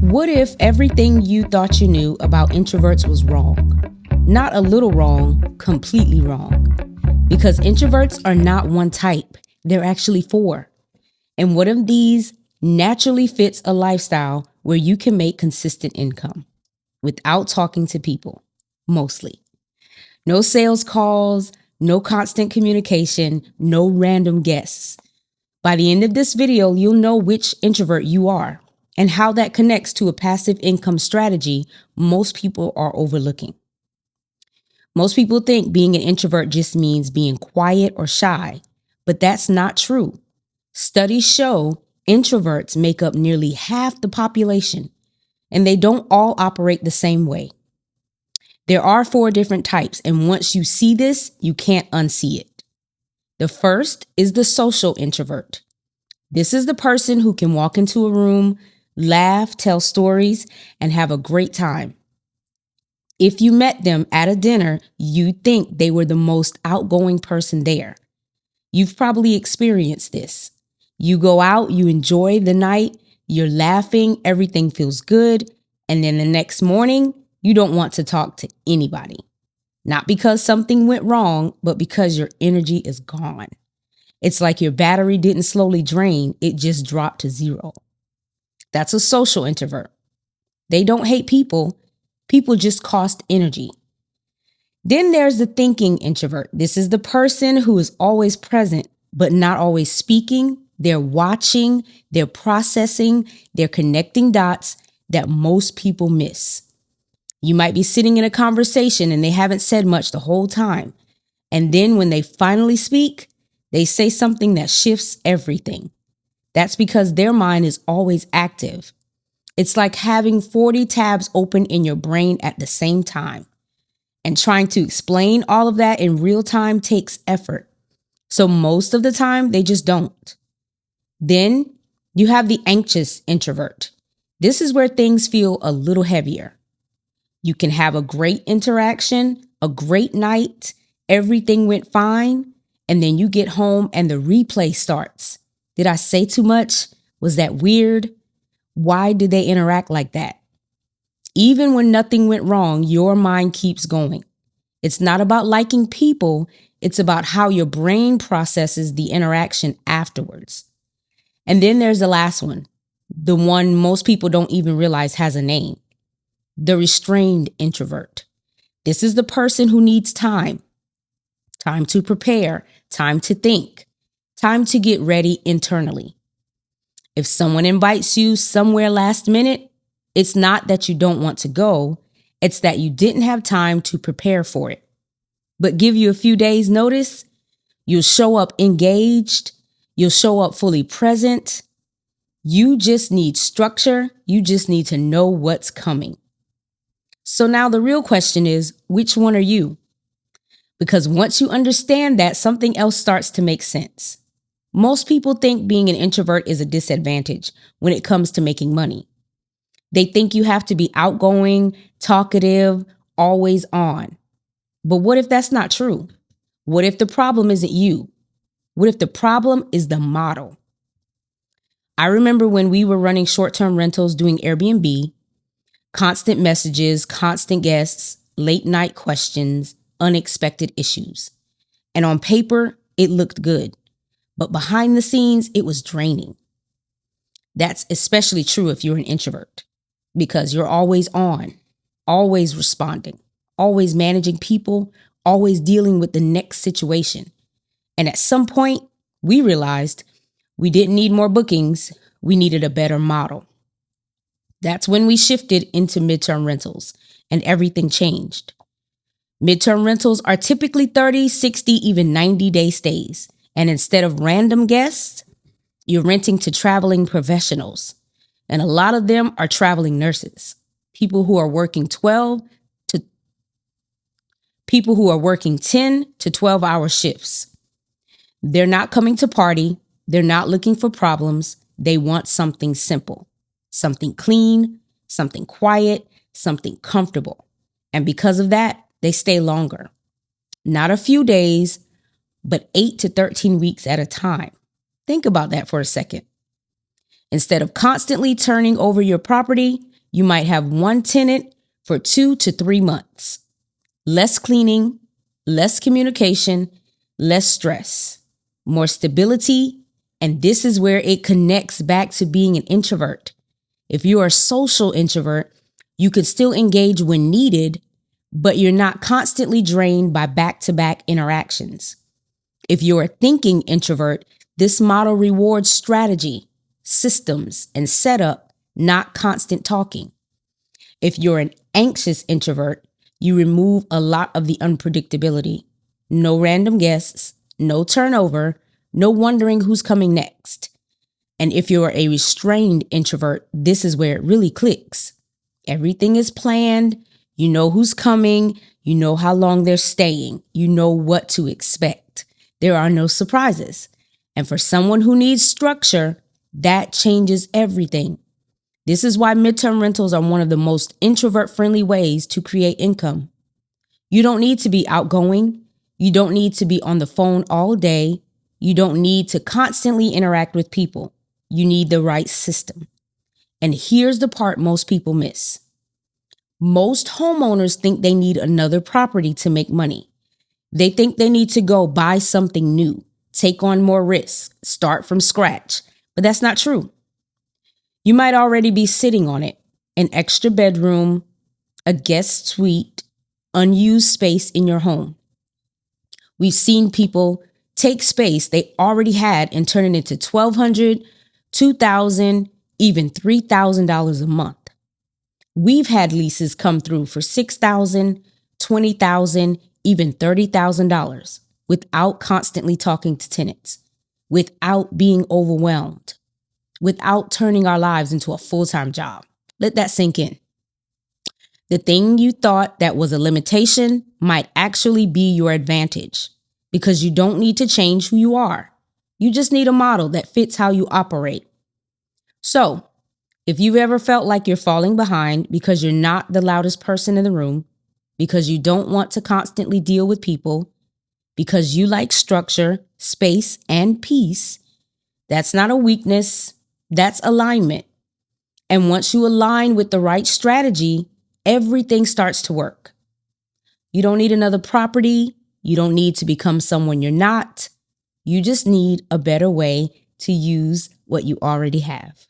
What if everything you thought you knew about introverts was wrong? Not a little wrong, completely wrong. Because introverts are not one type, they're actually four. And one of these naturally fits a lifestyle where you can make consistent income without talking to people, mostly. No sales calls, no constant communication, no random guests. By the end of this video, you'll know which introvert you are and how that connects to a passive income strategy most people are overlooking. Most people think being an introvert just means being quiet or shy, but that's not true. Studies show introverts make up nearly half the population, and they don't all operate the same way. There are four different types, and once you see this, you can't unsee it. The first is the social introvert. This is the person who can walk into a room, laugh, tell stories, and have a great time. If you met them at a dinner, you'd think they were the most outgoing person there. You've probably experienced this. You go out, you enjoy the night, you're laughing, everything feels good, and then the next morning, you don't want to talk to anybody. Not because something went wrong, but because your energy is gone. It's like your battery didn't slowly drain, it just dropped to zero. That's a social introvert. They don't hate people. People just cost energy. Then there's the thinking introvert. This is the person who is always present, but not always speaking. They're watching, they're processing, they're connecting dots that most people miss. You might be sitting in a conversation and they haven't said much the whole time. And then when they finally speak, they say something that shifts everything. That's because their mind is always active. It's like having 40 tabs open in your brain at the same time. And trying to explain all of that in real time takes effort. So most of the time, they just don't. Then you have the anxious introvert. This is where things feel a little heavier. You can have a great interaction, a great night, everything went fine, and then you get home and the replay starts. Did I say too much? Was that weird? Why did they interact like that? Even when nothing went wrong, your mind keeps going. It's not about liking people, it's about how your brain processes the interaction afterwards. And then there's the last one, the one most people don't even realize has a name. The restrained introvert. This is the person who needs time. Time to prepare, time to think, time to get ready internally. If someone invites you somewhere last minute, it's not that you don't want to go, it's that you didn't have time to prepare for it. But give you a few days notice, you'll show up engaged, you'll show up fully present. You just need structure, you just need to know what's coming. So now the real question is, which one are you? Because once you understand that, something else starts to make sense. Most people think being an introvert is a disadvantage when it comes to making money. They think you have to be outgoing, talkative, always on. But what if that's not true? What if the problem isn't you? What if the problem is the model? I remember when we were running short-term rentals doing Airbnb, constant messages, constant guests, late night questions, unexpected issues. And on paper, it looked good. But behind the scenes, it was draining. That's especially true if you're an introvert, because you're always on, always responding, always managing people, always dealing with the next situation. And at some point, we realized we didn't need more bookings, we needed a better model. That's when we shifted into midterm rentals and everything changed. Midterm rentals are typically 30, 60, even 90-day stays. And instead of random guests, you're renting to traveling professionals. And a lot of them are traveling nurses, people who are working 10 to 12-hour shifts. They're not coming to party. They're not looking for problems. They want something simple. Something clean, something quiet, something comfortable. And because of that, they stay longer. Not a few days, but 8 to 13 weeks at a time. Think about that for a second. Instead of constantly turning over your property, You might have one tenant for 2 to 3 months. Less cleaning, less communication, less stress, more stability, and this is where it connects back to being an introvert. If you're a social introvert, you could still engage when needed, but you're not constantly drained by back-to-back interactions. If you're a thinking introvert, this model rewards strategy, systems, and setup, not constant talking. If you're an anxious introvert, you remove a lot of the unpredictability. No random guests, no turnover, no wondering who's coming next. And if you're a restrained introvert, this is where it really clicks. Everything is planned. You know who's coming. You know how long they're staying. You know what to expect. There are no surprises. And for someone who needs structure, that changes everything. This is why midterm rentals are one of the most introvert-friendly ways to create income. You don't need to be outgoing. You don't need to be on the phone all day. You don't need to constantly interact with people. You need the right system. And here's the part most people miss. Most homeowners think they need another property to make money. They think they need to go buy something new, take on more risks, start from scratch. But that's not true. You might already be sitting on it, an extra bedroom, a guest suite, unused space in your home. We've seen people take space they already had and turn it into $1,200, $2,000, even $3,000 a month. We've had leases come through for $6,000, $20,000, even $30,000 without constantly talking to tenants, without being overwhelmed, without turning our lives into a full-time job. Let that sink in. The thing you thought that was a limitation might actually be your advantage because you don't need to change who you are. You just need a model that fits how you operate. So, if you've ever felt like you're falling behind because you're not the loudest person in the room, because you don't want to constantly deal with people, because you like structure, space, and peace, that's not a weakness, that's alignment. And once you align with the right strategy, everything starts to work. You don't need another property. You don't need to become someone you're not. You just need a better way to use what you already have.